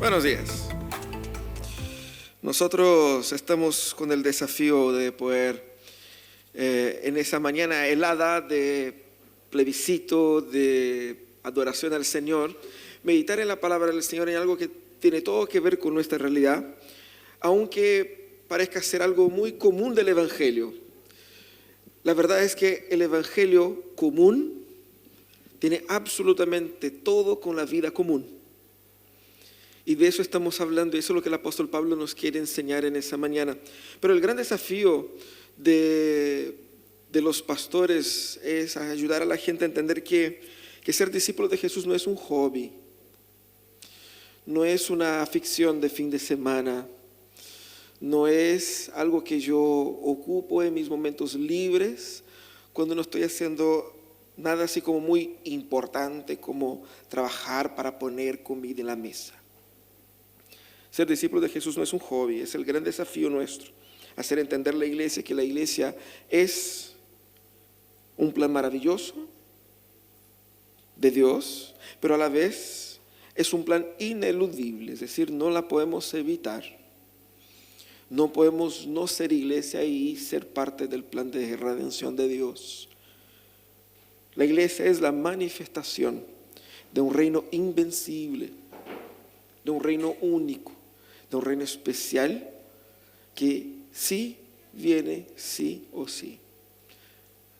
Buenos días. Nosotros estamos con el desafío de poder, en esa mañana helada de plebiscito, de adoración al Señor, meditar en la palabra del Señor en algo que tiene todo que ver con nuestra realidad, aunque parezca ser algo muy común del Evangelio. La verdad es que el Evangelio común tiene absolutamente todo con la vida común. Y de eso estamos hablando, y eso es lo que el apóstol Pablo nos quiere enseñar en esa mañana. Pero el gran desafío de los pastores es ayudar a la gente a entender que ser discípulo de Jesús no es un hobby, no es una ficción de fin de semana, no es algo que yo ocupo en mis momentos libres cuando no estoy haciendo nada así como muy importante como trabajar para poner comida en la mesa. Ser discípulo de Jesús no es un hobby, es el gran desafío nuestro. Hacer entender a la iglesia que la iglesia es un plan maravilloso de Dios, pero a la vez es un plan ineludible, es decir, no la podemos evitar. No podemos no ser iglesia y ser parte del plan de redención de Dios. La iglesia es la manifestación de un reino invencible, de un reino único, de un reino especial que sí viene sí o sí.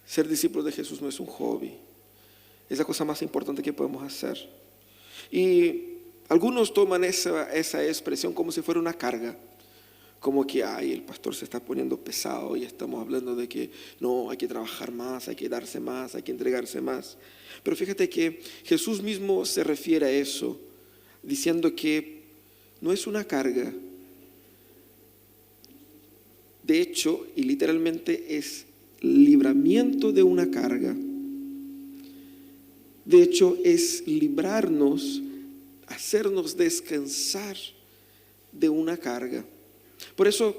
Ser discípulo de Jesús no es un hobby, es la cosa más importante que podemos hacer. Y algunos toman esa expresión como si fuera una carga, como que el pastor se está poniendo pesado y estamos hablando de que no, hay que trabajar más, hay que darse más, hay que entregarse más. Pero fíjate que Jesús mismo se refiere a eso, diciendo que no es una carga. De hecho, y literalmente es libramiento de una carga. De hecho, es librarnos, hacernos descansar de una carga. Por eso,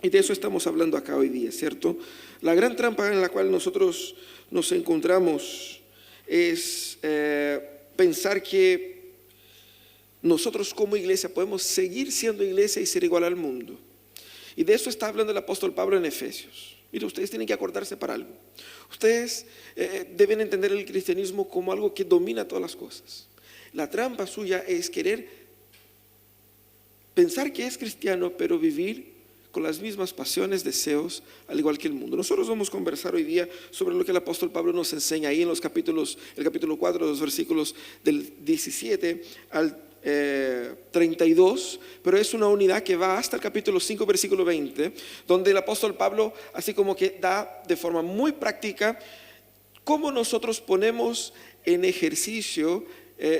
y de eso estamos hablando acá hoy día, ¿cierto? La gran trampa en la cual nosotros nos encontramos es pensar que nosotros como iglesia podemos seguir siendo iglesia y ser igual al mundo. Y de eso está hablando el apóstol Pablo en Efesios. Mire, ustedes tienen que acordarse para algo. Ustedes deben entender el cristianismo como algo que domina todas las cosas. La trampa suya es querer pensar que es cristiano, pero vivir con las mismas pasiones, deseos, al igual que el mundo. Nosotros vamos a conversar hoy día sobre lo que el apóstol Pablo nos enseña ahí en los capítulos, el capítulo 4, los versículos del 17 al 32, pero es una unidad que va hasta el capítulo 5, versículo 20, donde el apóstol Pablo así como que da de forma muy práctica cómo nosotros ponemos en ejercicio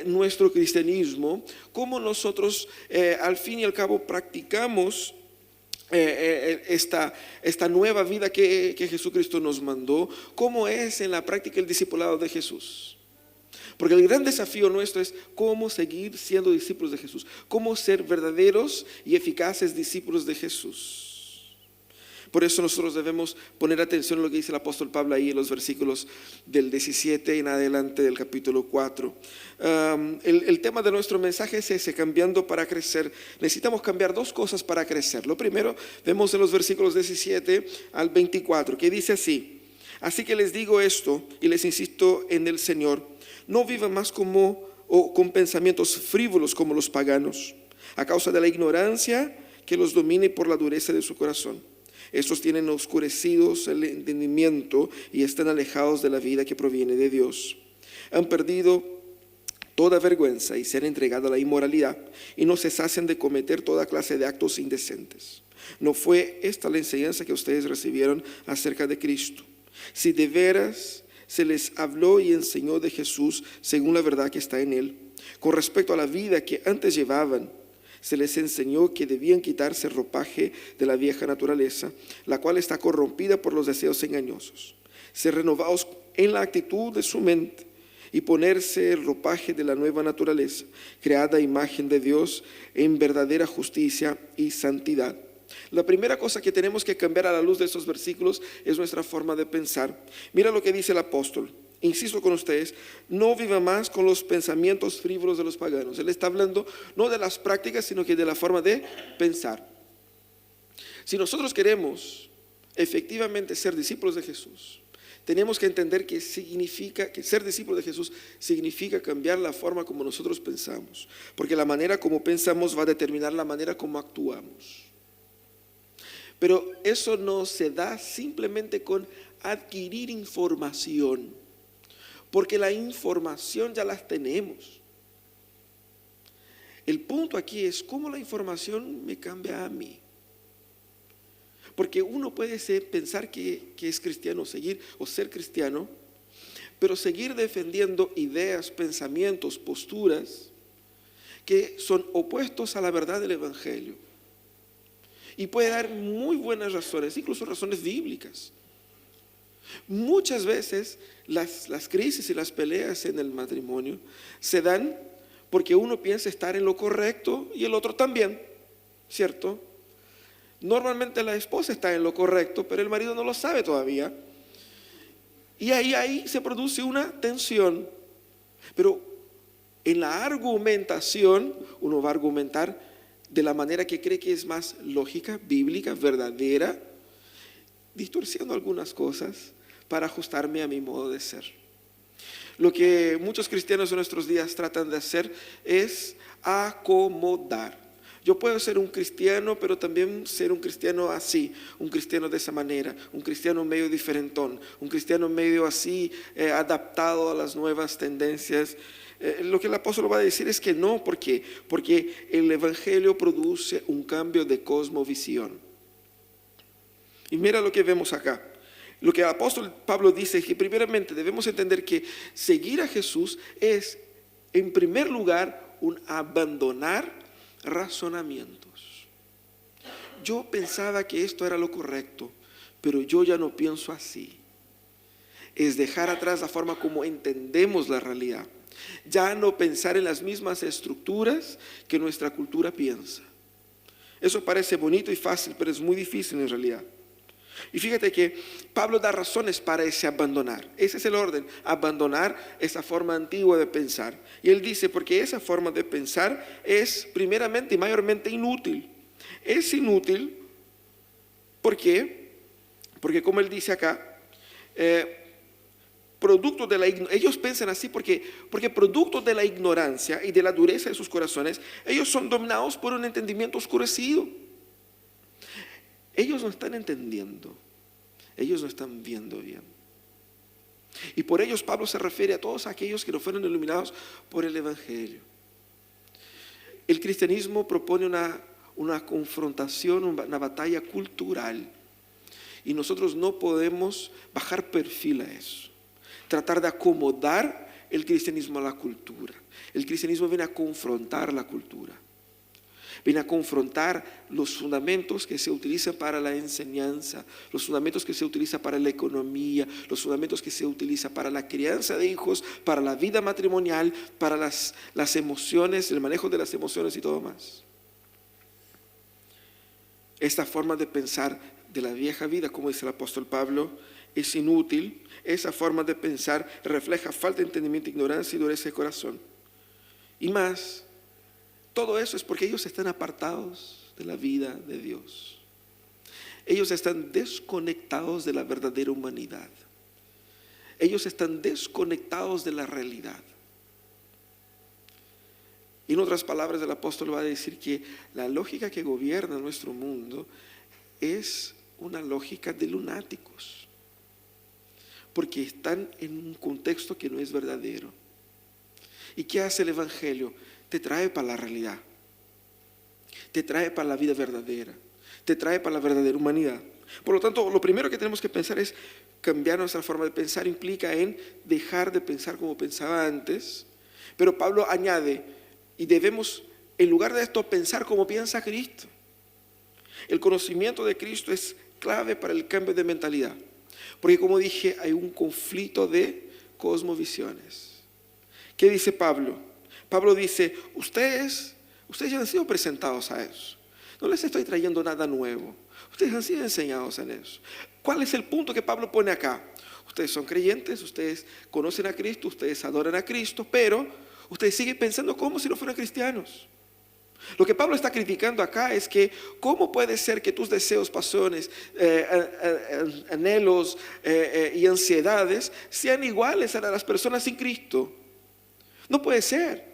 nuestro cristianismo, cómo nosotros al fin y al cabo practicamos esta nueva vida que Jesucristo nos mandó, cómo es en la práctica el discipulado de Jesús. Porque el gran desafío nuestro es cómo seguir siendo discípulos de Jesús, cómo ser verdaderos y eficaces discípulos de Jesús. Por eso nosotros debemos poner atención a lo que dice el apóstol Pablo ahí en los versículos del 17 en adelante del capítulo 4. El tema de nuestro mensaje es ese: cambiando para crecer. Necesitamos cambiar dos cosas para crecer. Lo primero, vemos en los versículos 17 al 24, que dice así: así que les digo esto y les insisto en el Señor, no vivan más con pensamientos frívolos como los paganos, a causa de la ignorancia que los domina y por la dureza de su corazón. Estos tienen oscurecidos el entendimiento y están alejados de la vida que proviene de Dios. Han perdido toda vergüenza y se han entregado a la inmoralidad y no se sacian de cometer toda clase de actos indecentes. ¿No fue esta la enseñanza que ustedes recibieron acerca de Cristo? Si de veras se les habló y enseñó de Jesús según la verdad que está en él, con respecto a la vida que antes llevaban, se les enseñó que debían quitarse el ropaje de la vieja naturaleza, la cual está corrompida por los deseos engañosos. Ser renovados en la actitud de su mente y ponerse el ropaje de la nueva naturaleza, creada a imagen de Dios en verdadera justicia y santidad. La primera cosa que tenemos que cambiar a la luz de estos versículos es nuestra forma de pensar. Mira lo que dice el apóstol: insisto con ustedes, no viva más con los pensamientos frívolos de los paganos. Él está hablando no de las prácticas, sino que de la forma de pensar. Si nosotros queremos efectivamente ser discípulos de Jesús, tenemos que entender que ser discípulo de Jesús significa cambiar la forma como nosotros pensamos, porque la manera como pensamos va a determinar la manera como actuamos. Pero eso no se da simplemente con adquirir información, porque la información ya la tenemos. El punto aquí es cómo la información me cambia a mí. Porque uno puede pensar que es cristiano, seguir o ser cristiano, pero seguir defendiendo ideas, pensamientos, posturas que son opuestos a la verdad del Evangelio. Y puede dar muy buenas razones, incluso razones bíblicas. Muchas veces las crisis y las peleas en el matrimonio se dan porque uno piensa estar en lo correcto y el otro también, ¿cierto? Normalmente la esposa está en lo correcto, pero el marido no lo sabe todavía. Y ahí se produce una tensión. Pero en la argumentación, uno va a argumentar de la manera que cree que es más lógica, bíblica, verdadera, distorsionando algunas cosas para ajustarme a mi modo de ser. Lo que muchos cristianos en nuestros días tratan de hacer es acomodar. Yo puedo ser un cristiano, pero también ser un cristiano así, un cristiano de esa manera, un cristiano medio diferentón, un cristiano medio así, adaptado a las nuevas tendencias. Lo que el apóstol va a decir es que no, ¿por qué? Porque el Evangelio produce un cambio de cosmovisión. Y mira lo que vemos acá. Lo que el apóstol Pablo dice es que primeramente debemos entender que seguir a Jesús es, en primer lugar, un abandonar razonamientos. Yo pensaba que esto era lo correcto, pero yo ya no pienso así. Es dejar atrás la forma como entendemos la realidad. Ya no pensar en las mismas estructuras que nuestra cultura piensa. Eso parece bonito y fácil, pero es muy difícil en realidad. Y fíjate que Pablo da razones para ese abandonar. Ese es el orden, abandonar esa forma antigua de pensar. Y él dice, porque esa forma de pensar es primeramente y mayormente inútil. Es inútil, ¿por qué? Porque como él dice acá, producto de ellos piensan así porque producto de la ignorancia y de la dureza de sus corazones, ellos son dominados por un entendimiento oscurecido. Ellos no están entendiendo, ellos no están viendo bien. Y por ellos Pablo se refiere a todos aquellos que no fueron iluminados por el Evangelio. El cristianismo propone una confrontación, una batalla cultural. Y nosotros no podemos bajar perfil a eso. Tratar de acomodar el cristianismo a la cultura. El cristianismo viene a confrontar la cultura. Viene a confrontar los fundamentos que se utilizan para la enseñanza, los fundamentos que se utilizan para la economía, los fundamentos que se utilizan para la crianza de hijos, para la vida matrimonial, para las emociones, el manejo de las emociones y todo más. Esta forma de pensar de la vieja vida, como dice el apóstol Pablo, es inútil. Esa forma de pensar refleja falta de entendimiento, ignorancia y dureza de corazón. Y más, todo eso es porque ellos están apartados de la vida de Dios. Ellos están desconectados de la verdadera humanidad. Ellos están desconectados de la realidad. Y en otras palabras, el apóstol va a decir que la lógica que gobierna nuestro mundo es una lógica de lunáticos, porque están en un contexto que no es verdadero. ¿Y qué hace el Evangelio? Te trae para la realidad, te trae para la vida verdadera, te trae para la verdadera humanidad. Por lo tanto, lo primero que tenemos que pensar es cambiar nuestra forma de pensar. Implica en dejar de pensar como pensaba antes. Pero Pablo añade, y debemos, en lugar de esto, pensar como piensa Cristo. El conocimiento de Cristo es clave para el cambio de mentalidad. Porque como dije, hay un conflicto de cosmovisiones. ¿Qué dice Pablo? Pablo dice, ustedes ya han sido presentados a eso. No les estoy trayendo nada nuevo. Ustedes han sido enseñados en eso. ¿Cuál es el punto que Pablo pone acá? Ustedes son creyentes, ustedes conocen a Cristo, ustedes adoran a Cristo, pero ustedes siguen pensando como si no fueran cristianos. Lo que Pablo está criticando acá es que cómo puede ser que tus deseos, pasiones, anhelos y ansiedades sean iguales a las personas sin Cristo. No puede ser.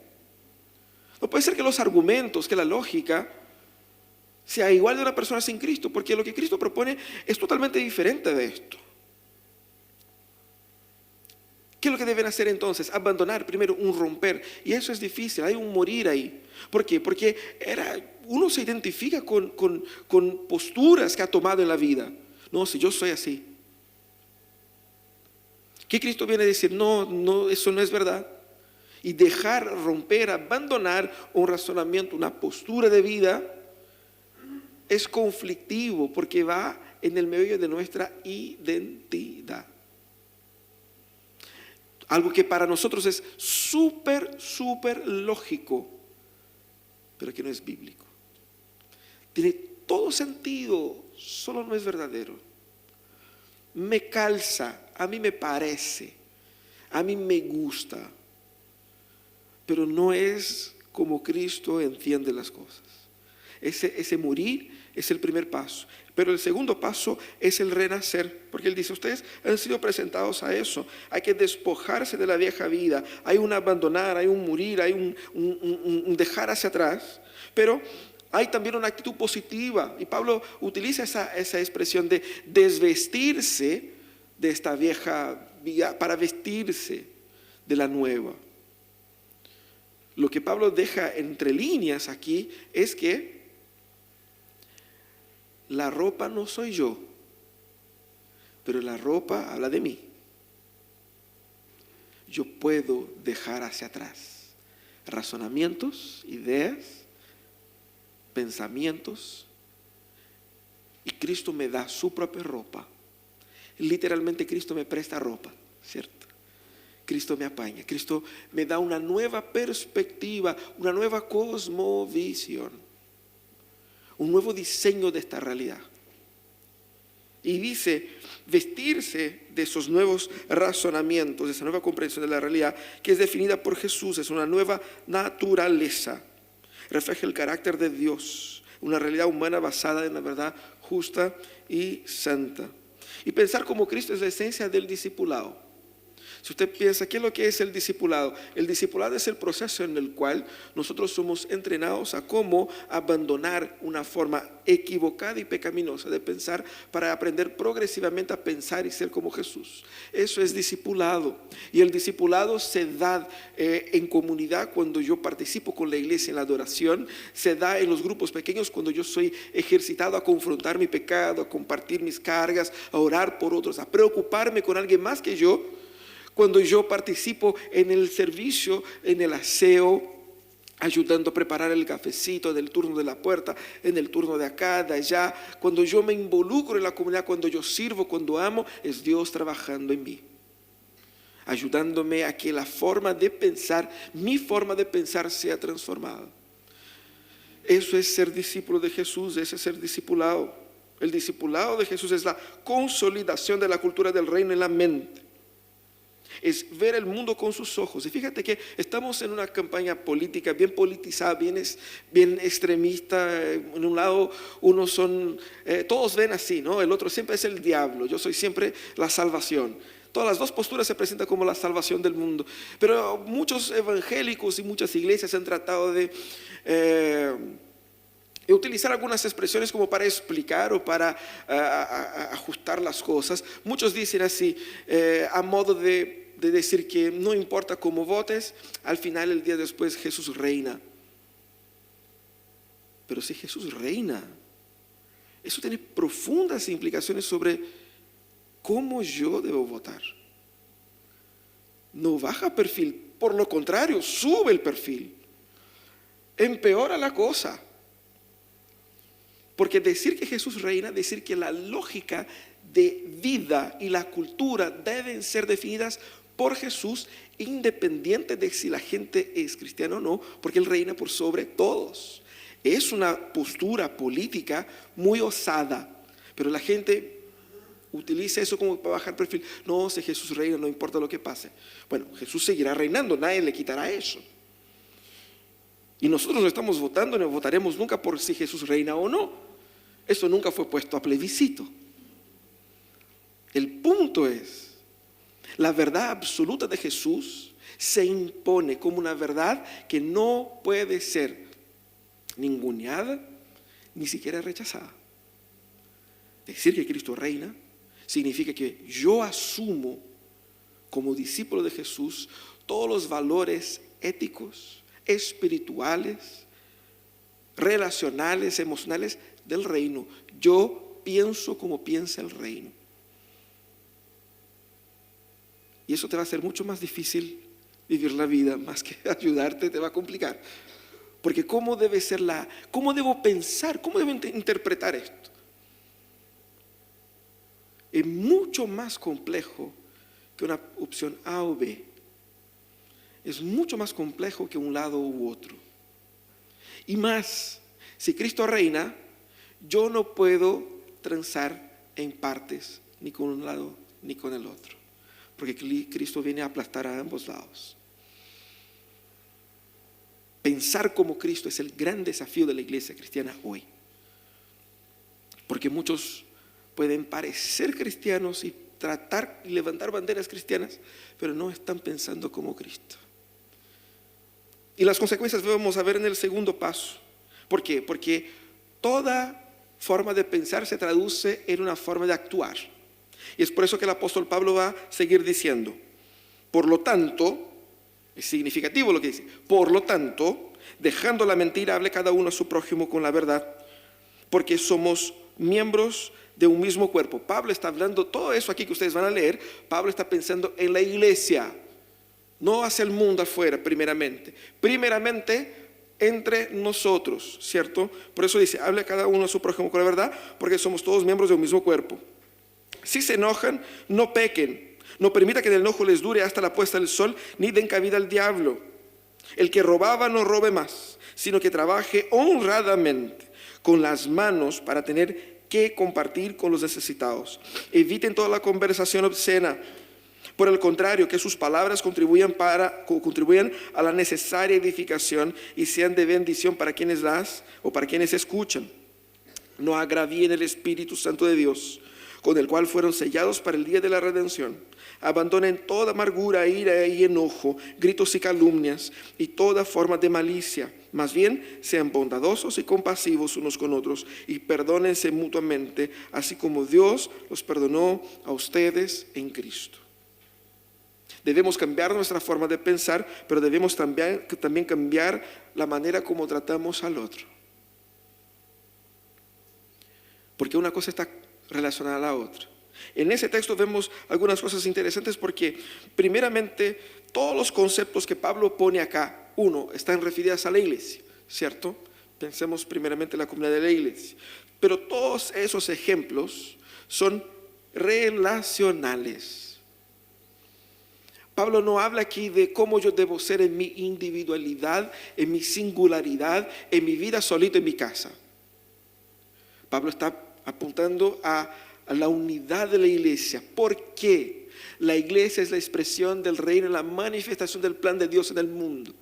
No puede ser que los argumentos, que la lógica sea igual de una persona sin Cristo, porque lo que Cristo propone es totalmente diferente de esto. ¿Qué es lo que deben hacer entonces? Abandonar primero un romper, y eso es difícil, hay un morir ahí. ¿Por qué? Porque uno se identifica con posturas que ha tomado en la vida. No, si yo soy así. ¿Qué Cristo viene a decir? No, eso no es verdad. Y dejar romper, abandonar un razonamiento, una postura de vida, es conflictivo porque va en el medio de nuestra identidad. Algo que para nosotros es súper lógico, pero que no es bíblico. Tiene todo sentido, solo no es verdadero. Me calza, a mí me parece, a mí me gusta, pero no es como Cristo entiende las cosas. Ese morir es el primer paso. Pero el segundo paso es el renacer, porque Él dice, ustedes han sido presentados a eso. Hay que despojarse de la vieja vida. Hay un abandonar, hay un morir, hay un dejar hacia atrás. Pero hay también una actitud positiva. Y Pablo utiliza esa expresión de desvestirse de esta vieja vida para vestirse de la nueva. Lo que Pablo deja entre líneas aquí es que la ropa no soy yo, pero la ropa habla de mí. Yo puedo dejar hacia atrás razonamientos, ideas, pensamientos, y Cristo me da su propia ropa. Literalmente Cristo me presta ropa, ¿cierto? Cristo me apaña, Cristo me da una nueva perspectiva, una nueva cosmovisión, un nuevo diseño de esta realidad. Y dice, vestirse de esos nuevos razonamientos, de esa nueva comprensión de la realidad, que es definida por Jesús, es una nueva naturaleza. Refleja el carácter de Dios, una realidad humana basada en la verdad justa y santa. Y pensar como Cristo es la esencia del discipulado. Si usted piensa, ¿qué es lo que es el discipulado? El discipulado es el proceso en el cual nosotros somos entrenados a cómo abandonar una forma equivocada y pecaminosa de pensar para aprender progresivamente a pensar y ser como Jesús. Eso es discipulado. Y el discipulado se da en comunidad cuando yo participo con la iglesia en la adoración. Se da en los grupos pequeños cuando yo soy ejercitado a confrontar mi pecado, a compartir mis cargas, a orar por otros, a preocuparme con alguien más que yo. Cuando yo participo en el servicio, en el aseo, ayudando a preparar el cafecito, en el turno de la puerta, en el turno de acá, de allá. Cuando yo me involucro en la comunidad, cuando yo sirvo, cuando amo, es Dios trabajando en mí, ayudándome a que la forma de pensar, mi forma de pensar sea transformada. Eso es ser discípulo de Jesús, ese es ser discipulado. El discipulado de Jesús es la consolidación de la cultura del reino en la mente. Es ver el mundo con sus ojos. Y fíjate que estamos en una campaña política bien politizada, bien extremista. En un lado todos ven así, ¿no? El otro siempre es el diablo, yo soy siempre la salvación. Todas las dos posturas se presentan como la salvación del mundo. Pero muchos evangélicos y muchas iglesias han tratado de utilizar algunas expresiones como para explicar o para ajustar las cosas. Muchos dicen así, a modo de decir que no importa cómo votes, al final, el día después, Jesús reina. Pero si Jesús reina, eso tiene profundas implicaciones sobre cómo yo debo votar. No baja perfil, por lo contrario, sube el perfil, empeora la cosa. Porque decir que Jesús reina, decir que la lógica de vida y la cultura deben ser definidas por Jesús, independiente de si la gente es cristiana o no, porque Él reina por sobre todos. Es una postura política muy osada, Pero la gente utiliza eso como para bajar perfil. No, si Jesús reina, no importa lo que pase. Bueno, Jesús seguirá reinando, nadie le quitará eso. Y nosotros no estamos votando, no votaremos nunca por si Jesús reina o no. Eso nunca fue puesto a plebiscito. El punto es, la verdad absoluta de Jesús se impone como una verdad que no puede ser ninguneada, ni siquiera rechazada. Decir que Cristo reina significa que yo asumo como discípulo de Jesús todos los valores éticos, espirituales, relacionales, emocionales del reino. Yo pienso como piensa el reino. Y eso te va a hacer mucho más difícil vivir la vida, más que ayudarte, te va a complicar. Porque ¿cómo debo pensar, cómo debo interpretar esto? Es mucho más complejo que una opción A o B. Es mucho más complejo que un lado u otro. Y más, si Cristo reina, yo no puedo transar en partes, ni con un lado ni con el otro. Porque Cristo viene a aplastar a ambos lados. Pensar como Cristo es el gran desafío de la iglesia cristiana hoy. Porque muchos pueden parecer cristianos y tratar y levantar banderas cristianas, pero no están pensando como Cristo. Y las consecuencias vamos a ver en el segundo paso. ¿Por qué? Porque toda forma de pensar se traduce en una forma de actuar. Y es por eso que el apóstol Pablo va a seguir diciendo, por lo tanto, es significativo lo que dice, por lo tanto, dejando la mentira, hable cada uno a su prójimo con la verdad, porque somos miembros de un mismo cuerpo. Pablo está hablando, todo eso aquí que ustedes van a leer, Pablo está pensando en la iglesia, no hacia el mundo afuera primeramente entre nosotros, ¿cierto? Por eso dice, hable cada uno a su prójimo con la verdad, porque somos todos miembros de un mismo cuerpo. Si se enojan, no pequen, no permita que el enojo les dure hasta la puesta del sol, ni den cabida al diablo. El que robaba no robe más, sino que trabaje honradamente con las manos para tener que compartir con los necesitados. Eviten toda la conversación obscena. Por el contrario, que sus palabras contribuyan a la necesaria edificación y sean de bendición para quienes las o para quienes escuchan. No agravíen el Espíritu Santo de Dios, con el cual fueron sellados para el día de la redención. Abandonen toda amargura, ira y enojo, gritos y calumnias y toda forma de malicia. Más bien, sean bondadosos y compasivos unos con otros y perdónense mutuamente, así como Dios los perdonó a ustedes en Cristo. Debemos cambiar nuestra forma de pensar, pero debemos también cambiar la manera como tratamos al otro. Porque una cosa está relacionada a la otra. En ese texto vemos algunas cosas interesantes porque primeramente todos los conceptos que Pablo pone acá, están referidos a la iglesia, ¿cierto? Pensemos primeramente en la comunidad de la iglesia. Pero todos esos ejemplos son relacionales. Pablo no habla aquí de cómo yo debo ser en mi individualidad, en mi singularidad, en mi vida solito en mi casa. Pablo está apuntando a la unidad de la iglesia. ¿Por qué? La iglesia es la expresión del reino, la manifestación del plan de Dios en el mundo.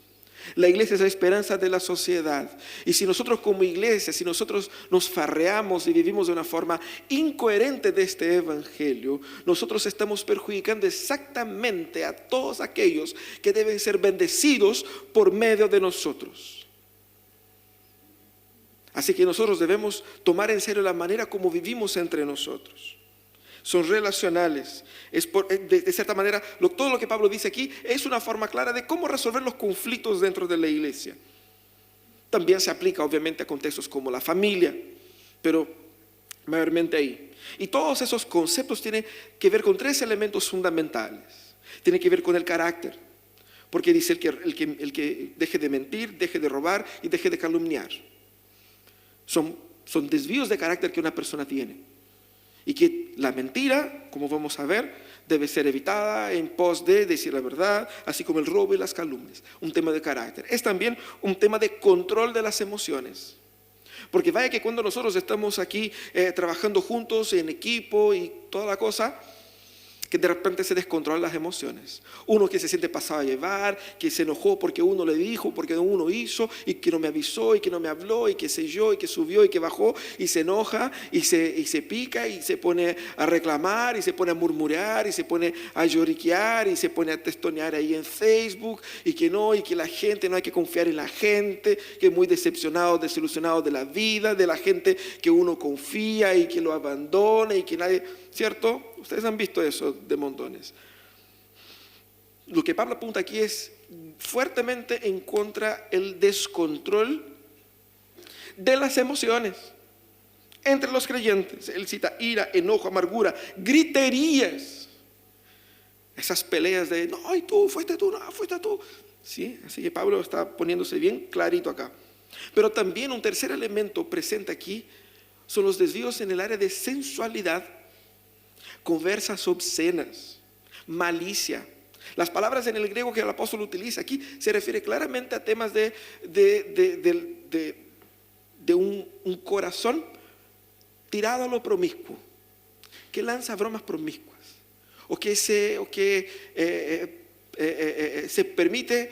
La iglesia es la esperanza de la sociedad. Y si nosotros como iglesia, si nosotros nos farreamos y vivimos de una forma incoherente de este evangelio, nosotros estamos perjudicando exactamente a todos aquellos que deben ser bendecidos por medio de nosotros. Así que nosotros debemos tomar en serio la manera como vivimos entre nosotros. Son relacionales. De cierta manera, todo lo que Pablo dice aquí es una forma clara de cómo resolver los conflictos dentro de la iglesia. También se aplica obviamente a contextos como la familia, pero mayormente ahí. Y todos esos conceptos tienen que ver con 3 elementos fundamentales. Tiene que ver con el carácter, porque dice el que deje de mentir, deje de robar y deje de calumniar. Son desvíos de carácter que una persona tiene. Y que la mentira, como vamos a ver, debe ser evitada en pos de decir la verdad, así como el robo y las calumnias. Un tema de carácter. Es también un tema de control de las emociones. Porque vaya que cuando nosotros estamos aquí trabajando juntos en equipo y toda la cosa, que de repente se descontrolan las emociones. Uno que se siente pasado a llevar, que se enojó porque uno le dijo, porque uno hizo, y que no me avisó, y que no me habló, y que se yo, y que subió, y que bajó, y se enoja, y se pica, y se pone a reclamar, y se pone a murmurar, y se pone a lloriquear, y se pone a testonear ahí en Facebook, y que la gente, no hay que confiar en la gente, que es muy decepcionado, desilusionado de la vida, de la gente que uno confía, y que lo abandona, y que nadie... ¿Cierto? Ustedes han visto eso de montones. Lo que Pablo apunta aquí es fuertemente en contra el descontrol de las emociones entre los creyentes. Él cita ira, enojo, amargura, griterías. Esas peleas de, no, y tú, fuiste tú, no, fuiste tú. Sí, así que Pablo está poniéndose bien clarito acá. Pero también un tercer elemento presente aquí son los desvíos en el área de sensualidad, conversas obscenas, malicia. Las palabras en el griego que el apóstol utiliza aquí se refiere claramente a temas de un corazón tirado a lo promiscuo, que lanza bromas promiscuas, o que se permite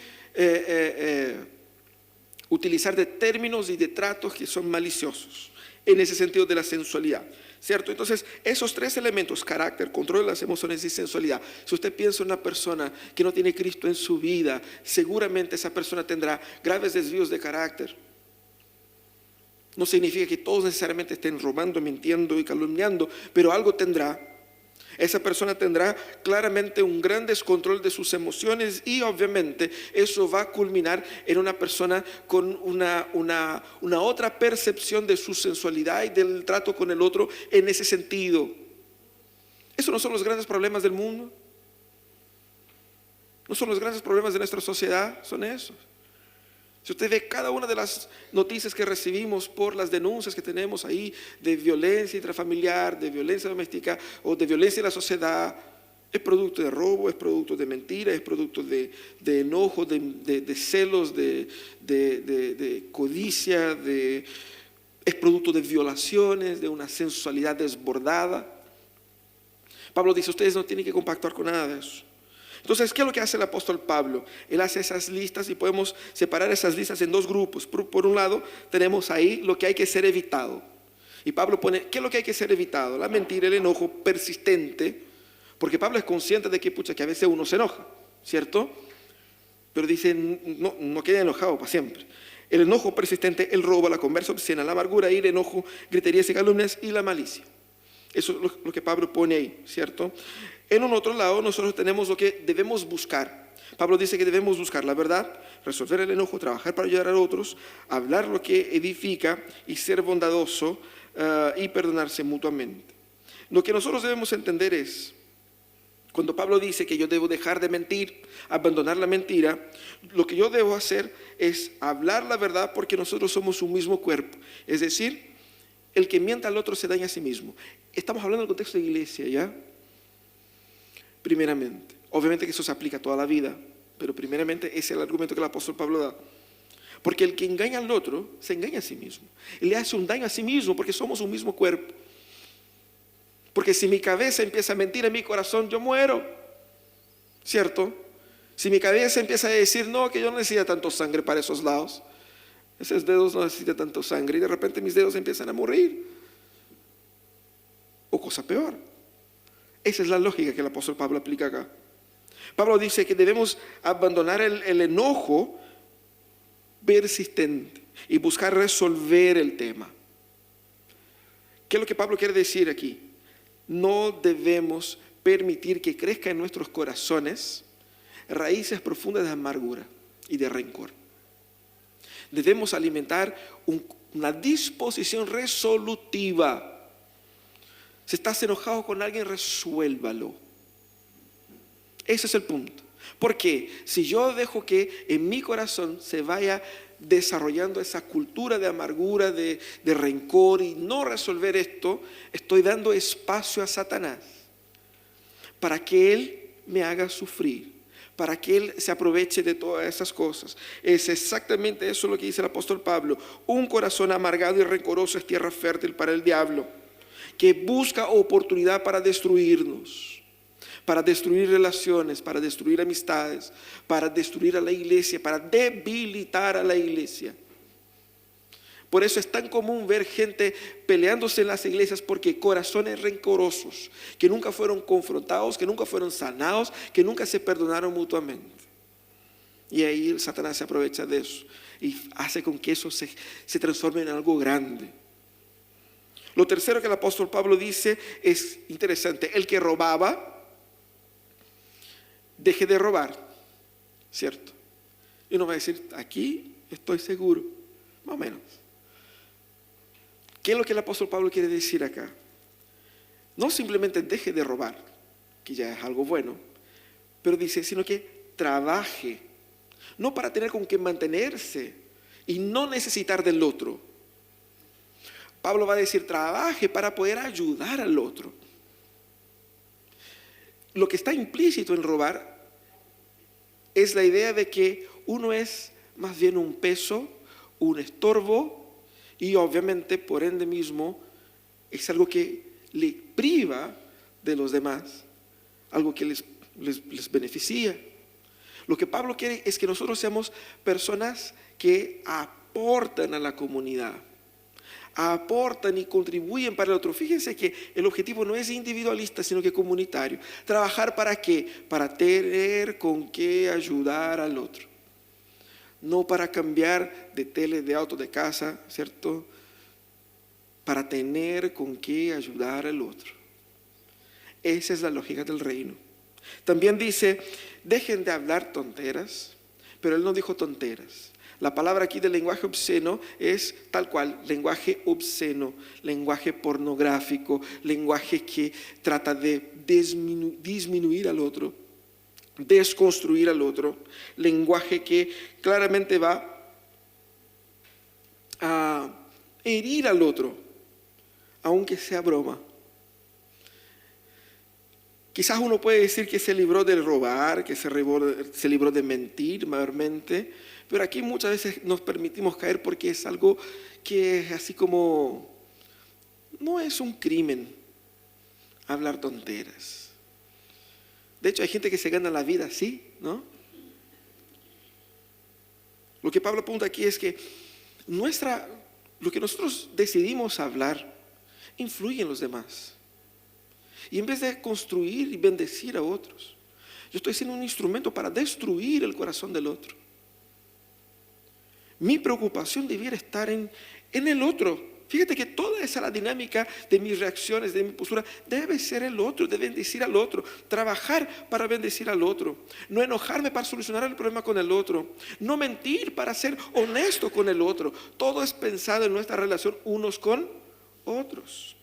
utilizar de términos y de tratos que son maliciosos, en ese sentido de la sensualidad. ¿Cierto? Entonces, esos tres elementos, carácter, control de las emociones y sensualidad. Si usted piensa en una persona que no tiene Cristo en su vida, seguramente esa persona tendrá graves desvíos de carácter. No significa que todos necesariamente estén robando, mintiendo y calumniando, pero algo tendrá. Esa persona tendrá claramente un gran descontrol de sus emociones y obviamente eso va a culminar en una persona con una otra percepción de su sensualidad y del trato con el otro en ese sentido. ¿Esos no son los grandes problemas del mundo? ¿No son los grandes problemas de nuestra sociedad? Son esos. Si usted ve cada una de las noticias que recibimos por las denuncias que tenemos ahí de violencia intrafamiliar, de violencia doméstica o de violencia en la sociedad, es producto de robo, es producto de mentira, es producto de enojo, de celos, de codicia, es producto de violaciones, de una sensualidad desbordada. Pablo dice, ustedes no tienen que compactuar con nada de eso. Entonces, ¿qué es lo que hace el apóstol Pablo? Él hace esas listas y podemos separar esas listas en dos grupos. Por un lado, tenemos ahí lo que hay que ser evitado. Y Pablo pone, ¿qué es lo que hay que ser evitado? La mentira, el enojo persistente, porque Pablo es consciente de que a veces uno se enoja, ¿cierto? Pero dice, no quede enojado para siempre. El enojo persistente, el robo, la conversa obscena, la amargura, ira, enojo, griterías y calumnias y la malicia. Eso es lo que Pablo pone ahí, ¿cierto? En un otro lado nosotros tenemos lo que debemos buscar. Pablo dice que debemos buscar la verdad, resolver el enojo, trabajar para ayudar a otros, hablar lo que edifica y ser bondadoso y perdonarse mutuamente. Lo que nosotros debemos entender es, cuando Pablo dice que yo debo dejar de mentir, abandonar la mentira, lo que yo debo hacer es hablar la verdad porque nosotros somos un mismo cuerpo. Es decir, el que mienta al otro se daña a sí mismo. Estamos hablando del contexto de iglesia, ¿ya? Primeramente, obviamente que eso se aplica a toda la vida, pero primeramente ese es el argumento que el apóstol Pablo da. Porque el que engaña al otro se engaña a sí mismo. Él le hace un daño a sí mismo porque somos un mismo cuerpo. Porque si mi cabeza empieza a mentir en mi corazón, yo muero, ¿cierto? Si mi cabeza empieza a decir, no, que yo no necesito tanto sangre para esos lados, esos dedos no necesitan tanto sangre, y de repente mis dedos empiezan a morir, o cosa peor. Esa es la lógica que el apóstol Pablo aplica acá. Pablo dice que debemos abandonar el enojo persistente y buscar resolver el tema. ¿Qué es lo que Pablo quiere decir aquí? No debemos permitir que crezca en nuestros corazones raíces profundas de amargura y de rencor. Debemos alimentar una disposición resolutiva. Si estás enojado con alguien, resuélvalo. Ese es el punto. Porque si yo dejo que en mi corazón se vaya desarrollando esa cultura de amargura, de rencor y no resolver esto, estoy dando espacio a Satanás para que él me haga sufrir, para que Él se aproveche de todas esas cosas. Es exactamente eso lo que dice el apóstol Pablo. Un corazón amargado y rencoroso es tierra fértil para el diablo, que busca oportunidad para destruirnos, para destruir relaciones, para destruir amistades, para destruir a la iglesia, para debilitar a la iglesia. Por eso es tan común ver gente peleándose en las iglesias, porque corazones rencorosos, que nunca fueron confrontados, que nunca fueron sanados, que nunca se perdonaron mutuamente. Y ahí Satanás se aprovecha de eso y hace con que eso se transforme en algo grande. Lo tercero que el apóstol Pablo dice es interesante. El que robaba, deje de robar, ¿cierto? Y uno va a decir, aquí estoy seguro, más o menos. ¿Qué es lo que el apóstol Pablo quiere decir acá? No simplemente deje de robar, que ya es algo bueno, pero dice, sino que trabaje, no para tener con qué mantenerse y no necesitar del otro. Pablo va a decir, trabaje para poder ayudar al otro. Lo que está implícito en robar es la idea de que uno es más bien un peso, un estorbo, y obviamente por ende mismo es algo que le priva de los demás, algo que les beneficia. Lo que Pablo quiere es que nosotros seamos personas que aportan a la comunidad, aportan y contribuyen para el otro. Fíjense que el objetivo no es individualista, sino que comunitario. ¿Trabajar para qué? Para tener con qué ayudar al otro. No para cambiar de tele, de auto, de casa, ¿cierto? Para tener con qué ayudar al otro. Esa es la lógica del reino. También dice, dejen de hablar tonteras, pero él no dijo tonteras. La palabra aquí del lenguaje obsceno es tal cual, lenguaje obsceno, lenguaje pornográfico, lenguaje que trata de disminuir al otro, desconstruir al otro, lenguaje que claramente va a herir al otro, aunque sea broma. Quizás uno puede decir que se libró de robar, que se libró de mentir mayormente, pero aquí muchas veces nos permitimos caer porque es algo que es así como, no es un crimen hablar tonteras. De hecho, hay gente que se gana la vida así, ¿no? Lo que Pablo apunta aquí es que lo que nosotros decidimos hablar influye en los demás. Y en vez de construir y bendecir a otros, yo estoy siendo un instrumento para destruir el corazón del otro. Mi preocupación debiera estar en el otro. Fíjate que toda esa la dinámica de mis reacciones, de mi postura, debe ser el otro, de bendecir al otro, trabajar para bendecir al otro, no enojarme para solucionar el problema con el otro, no mentir para ser honesto con el otro. Todo es pensado en nuestra relación unos con otros.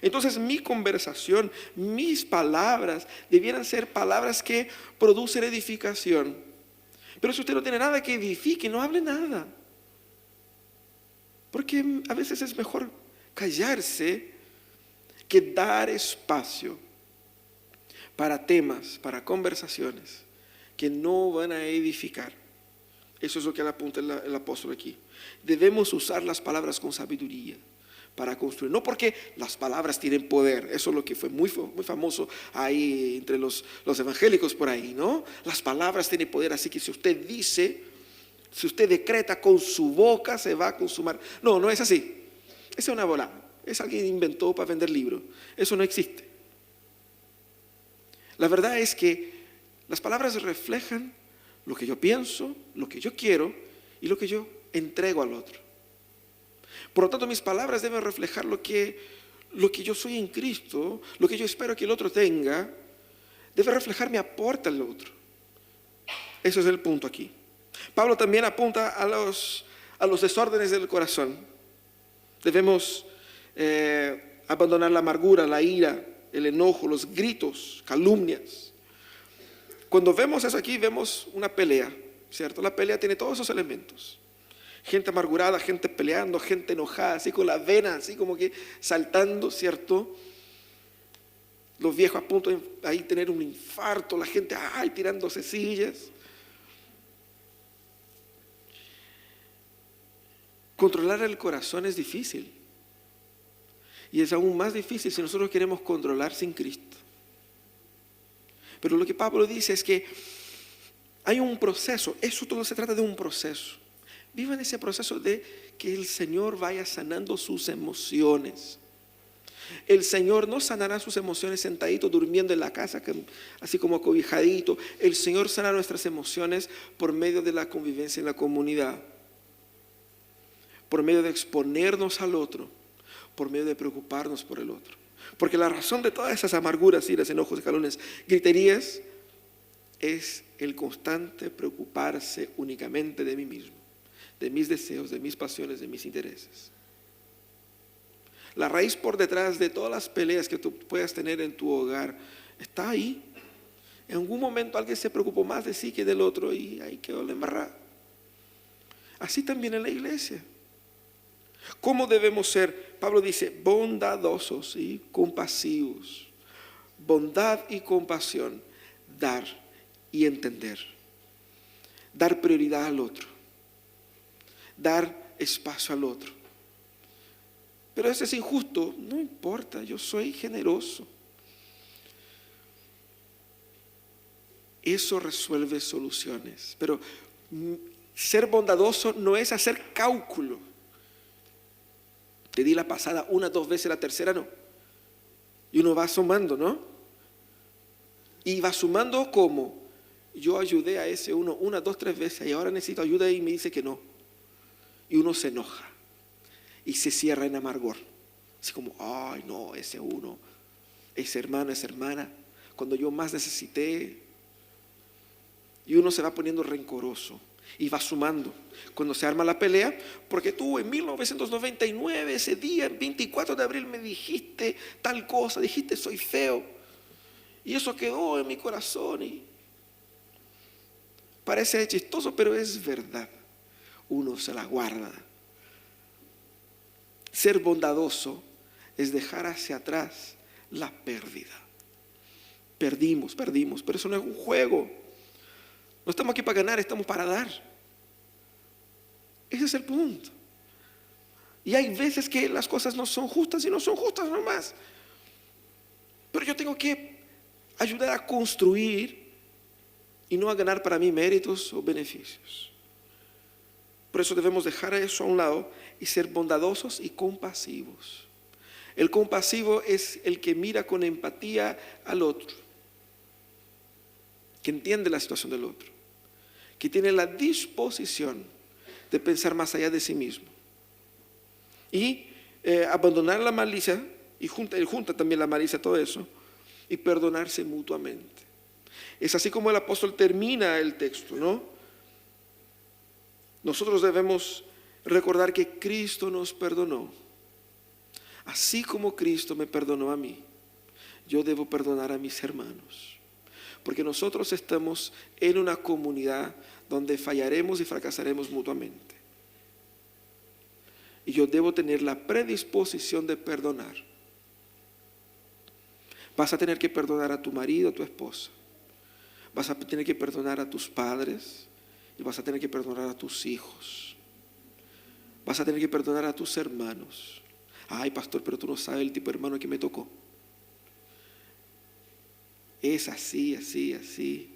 Entonces mi conversación, mis palabras debieran ser palabras que producen edificación. Pero si usted no tiene nada que edifique, no hable nada. Porque a veces es mejor callarse que dar espacio para temas, para conversaciones que no van a edificar. Eso es lo que le apunta el apóstol aquí. Debemos usar las palabras con sabiduría para construir. No porque las palabras tienen poder. Eso es lo que fue muy famoso ahí entre los evangélicos por ahí, ¿no? Las palabras tienen poder, así que si usted dice, si usted decreta con su boca, se va a consumar. No, no es así. Esa es una bola. Es alguien que inventó para vender libros. Eso no existe. La verdad es que las palabras reflejan lo que yo pienso, lo que yo quiero y lo que yo entrego al otro. Por lo tanto, mis palabras deben reflejar lo que yo soy en Cristo, lo que yo espero que el otro tenga. Debe reflejar mi aporte al otro. Ese es el punto aquí. Pablo también apunta a los desórdenes del corazón. Debemos abandonar la amargura, la ira, el enojo, los gritos, calumnias. Cuando vemos eso aquí, vemos una pelea, ¿cierto? La pelea tiene todos esos elementos. Gente amargurada, gente peleando, gente enojada, así con la vena, así como que saltando, ¿cierto? los viejos a punto de ahí tener un infarto, la gente tirándose sillas. Controlar el corazón es difícil. Y es aún más difícil si nosotros queremos controlar sin Cristo. Pero lo que Pablo dice es que hay un proceso. Eso todo se trata de un proceso. Viva en ese proceso de que el Señor vaya sanando sus emociones. El Señor no sanará sus emociones sentadito, durmiendo en la casa, así como acobijadito. El Señor sana nuestras emociones por medio de la convivencia en la comunidad, por medio de exponernos al otro, por medio de preocuparnos por el otro. Porque la razón de todas esas amarguras, iras, enojos, escalones, griterías, es el constante preocuparse únicamente de mí mismo, de mis deseos, de mis pasiones, de mis intereses. La raíz por detrás de todas las peleas que tú puedas tener en tu hogar está ahí. En algún momento alguien se preocupó más de sí que del otro y ahí quedó la embarrada. Así también en la iglesia. ¿Cómo debemos ser? Pablo dice, bondadosos y compasivos. Bondad y compasión, dar y entender. Dar prioridad al otro. Dar espacio al otro. Pero eso es injusto. No importa, yo soy generoso. Eso resuelve soluciones. Pero ser bondadoso no es hacer cálculo. Te di la pasada 1, 2 veces, la tercera no. Y uno va sumando, ¿no? Y va sumando como yo ayudé a ese uno 1, 2, 3 veces y ahora necesito ayuda y me dice que no. Y uno se enoja y se cierra en amargor. Así como, ay no, ese uno, ese hermano, esa hermana, cuando yo más necesité. Y uno se va poniendo rencoroso y va sumando. Cuando se arma la pelea, porque tú en 1999, ese día, el 24 de abril, me dijiste tal cosa, dijiste soy feo. Y eso quedó en mi corazón. Y parece chistoso, pero es verdad. Uno se la guarda. Ser bondadoso es dejar hacia atrás la pérdida. Perdimos, pero eso no es un juego. No estamos aquí para ganar, estamos para dar. Ese es el punto. Y hay veces que las cosas no son justas y no son justas nomás. Pero yo tengo que ayudar a construir y no a ganar para mí méritos o beneficios. Por eso debemos dejar eso a un lado y ser bondadosos y compasivos. El compasivo es el que mira con empatía al otro, que entiende la situación del otro, que tiene la disposición de pensar más allá de sí mismo. Y abandonar la malicia, y junta también la malicia, todo eso, y perdonarse mutuamente. Es así como el apóstol termina el texto, ¿no? Nosotros debemos recordar que Cristo nos perdonó. Así como Cristo me perdonó a mí, yo debo perdonar a mis hermanos. Porque nosotros estamos en una comunidad donde fallaremos y fracasaremos mutuamente. Y yo debo tener la predisposición de perdonar. Vas a tener que perdonar a tu marido, a tu esposa. Vas a tener que perdonar a tus padres. Y vas a tener que perdonar a tus hijos. Vas a tener que perdonar a tus hermanos. Ay, pastor, pero tú no sabes el tipo de hermano que me tocó. Es así, así, así.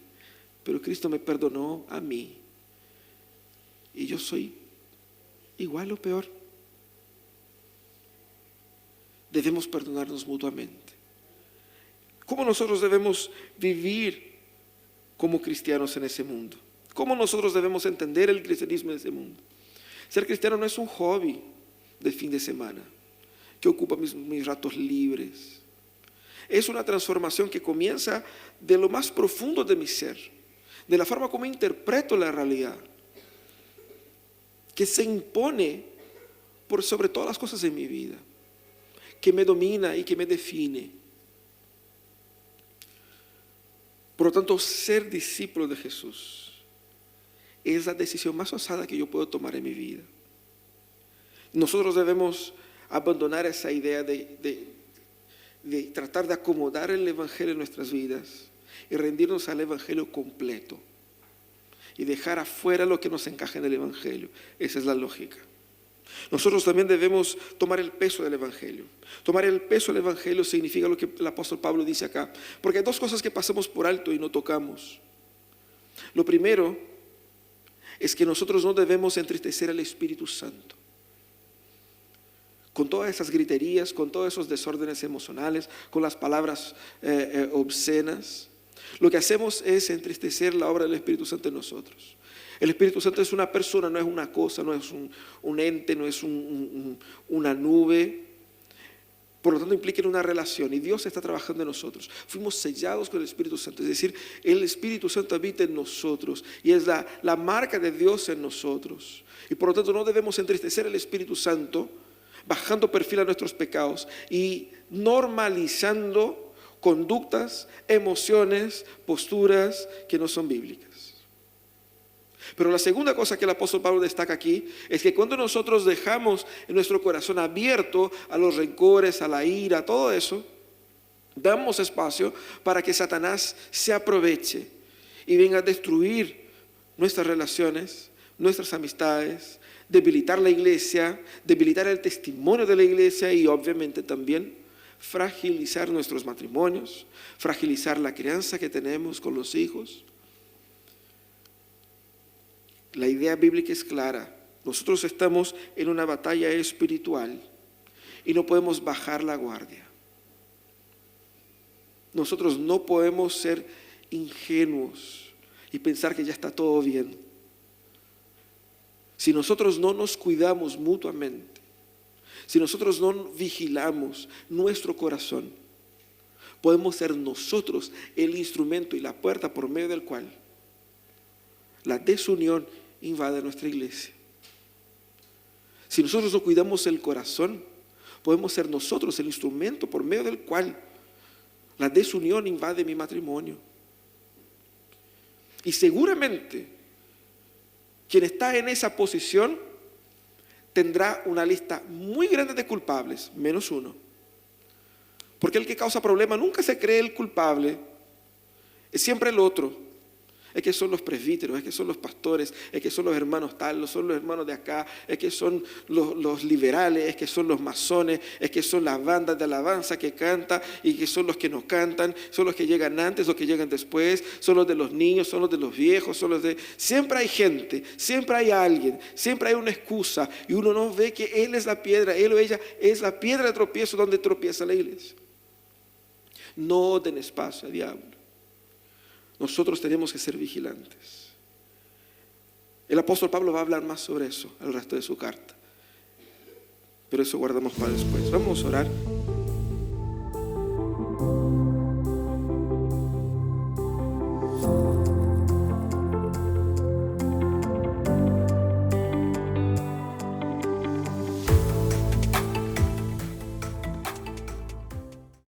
Pero Cristo me perdonó a mí. Y yo soy igual o peor. Debemos perdonarnos mutuamente. ¿Cómo nosotros debemos vivir como cristianos en ese mundo? ¿Cómo nosotros debemos entender el cristianismo en ese mundo? Ser cristiano no es un hobby de fin de semana que ocupa mis ratos libres. Es una transformación que comienza de lo más profundo de mi ser, de la forma como interpreto la realidad, que se impone por sobre todas las cosas de mi vida, que me domina y que me define. Por lo tanto, ser discípulo de Jesús es la decisión más osada que yo puedo tomar en mi vida. Nosotros debemos abandonar esa idea de de tratar de acomodar el Evangelio en nuestras vidas y rendirnos al Evangelio completo y dejar afuera lo que nos encaja en el Evangelio. Esa es la lógica. Nosotros también debemos tomar el peso del Evangelio. Tomar el peso del Evangelio significa lo que el apóstol Pablo dice acá, porque hay dos cosas que pasamos por alto y no tocamos. Lo primero es que nosotros no debemos entristecer al Espíritu Santo con todas esas griterías, con todos esos desórdenes emocionales, con las palabras obscenas. Lo que hacemos es entristecer la obra del Espíritu Santo en nosotros. El Espíritu Santo es una persona, no es una cosa, no es un ente, no es una nube. Por lo tanto, implica una relación y Dios está trabajando en nosotros. Fuimos sellados con el Espíritu Santo, es decir, el Espíritu Santo habita en nosotros y es la marca de Dios en nosotros. Y por lo tanto, no debemos entristecer al Espíritu Santo bajando perfil a nuestros pecados y normalizando conductas, emociones, posturas que no son bíblicas. Pero la segunda cosa que el apóstol Pablo destaca aquí es que cuando nosotros dejamos en nuestro corazón abierto a los rencores, a la ira, a todo eso, damos espacio para que Satanás se aproveche y venga a destruir nuestras relaciones, nuestras amistades, debilitar la iglesia, debilitar el testimonio de la iglesia y obviamente también fragilizar nuestros matrimonios, fragilizar la crianza que tenemos con los hijos. La idea bíblica es clara. Nosotros estamos en una batalla espiritual y no podemos bajar la guardia. Nosotros no podemos ser ingenuos y pensar que ya está todo bien. Si nosotros no nos cuidamos mutuamente, si nosotros no vigilamos nuestro corazón, podemos ser nosotros el instrumento y la puerta por medio del cual la desunión invade nuestra iglesia. Si nosotros no cuidamos el corazón, podemos ser nosotros el instrumento por medio del cual la desunión invade mi matrimonio. Y seguramente quien está en esa posición tendrá una lista muy grande de culpables, menos uno. Porque el que causa problema nunca se cree el culpable, es siempre el otro. Es que son los presbíteros, es que son los pastores, es que son los hermanos tal, son los hermanos de acá, es que son los liberales, es que son los masones, es que son las bandas de alabanza que cantan y que son los que no cantan, son los que llegan antes, los que llegan después, son los de los niños, son los de los viejos, son los de... Siempre hay gente, siempre hay alguien, siempre hay una excusa y uno no ve que él es la piedra, él o ella es la piedra de tropiezo donde tropieza la iglesia. No den espacio al diablo. Nosotros tenemos que ser vigilantes. El apóstol Pablo va a hablar más sobre eso al resto de su carta, pero eso guardamos para después. Vamos a orar.